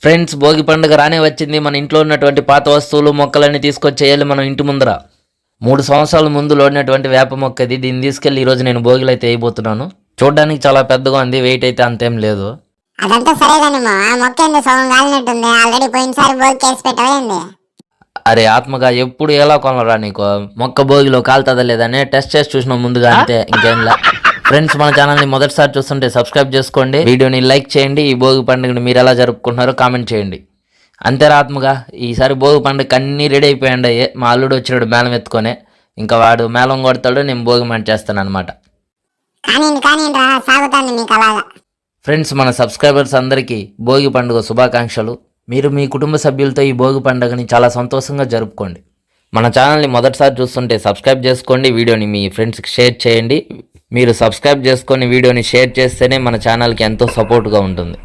Friends, Bhogi పండుగ రానే వచ్చింది. మన ఇంట్లో ఉన్నటువంటి పాత వస్తువులు మొక్కలన్నీ తీసుకొచ్చేయాలి మనం ఇంటి ముందర. 3 సంవత్సరాల ముందు లోడినటువంటి వేప మొక్క ఇది. దీన్ని తీసుకెళ్లి ఈరోజు నేను భోగిలో అయితే వేయబోతున్నాను. చూడడానికి చాలా పెద్దగా ఉంది, వెయిట్ అయితే అంతేం లేదు. అదంతా సరే కానీ మా మొక్క ఎందుకు సగం కాలినట్టుంది. ఆల్రెడీ పోయినసారి భోగి కేసు పెట్టవేంది? అరే ఆత్మగా, ఎప్పుడు ఎలా కొనరా నీకు? మొక్క భోగిలో కాలుతుందా లేదని టెస్ట్ చేసి చూసినాం ముందుగా, అంతే, ఇంకేంలా. ఫ్రెండ్స్, మన ఛానల్ని మొదటిసారి చూస్తుంటే సబ్స్క్రైబ్ చేసుకోండి, వీడియోని లైక్ చేయండి. ఈ భోగి పండుగని మీరు ఎలా జరుపుకుంటున్నారో కామెంట్ చేయండి. అంతేరా ఆత్మగా, ఈసారి భోగి పండుగ అన్నీ రెడీ అయిపోయాడు. మా అల్లుడు వచ్చినాడు మేళం ఎత్తుకొని. ఇంకా వాడు మేళం కొడతాడు, నేను భోగి మంట చేస్తాను అనమాట. ఫ్రెండ్స్, మన సబ్స్క్రైబర్స్ అందరికీ భోగి పండుగ శుభాకాంక్షలు. మీరు మీ కుటుంబ సభ్యులతో ఈ భోగి పండుగని చాలా సంతోషంగా జరుపుకోండి. మన ఛానల్ని మొదటిసారి చూస్తుంటే సబ్స్క్రైబ్ చేసుకోండి, వీడియోని మీ ఫ్రెండ్స్కి షేర్ చేయండి. మీరు సబ్స్క్రైబ్ చేసుకొని వీడియోని షేర్ చేస్తేనే మన ఛానల్కి ఎంతో సపోర్ట్గా ఉంటుంది.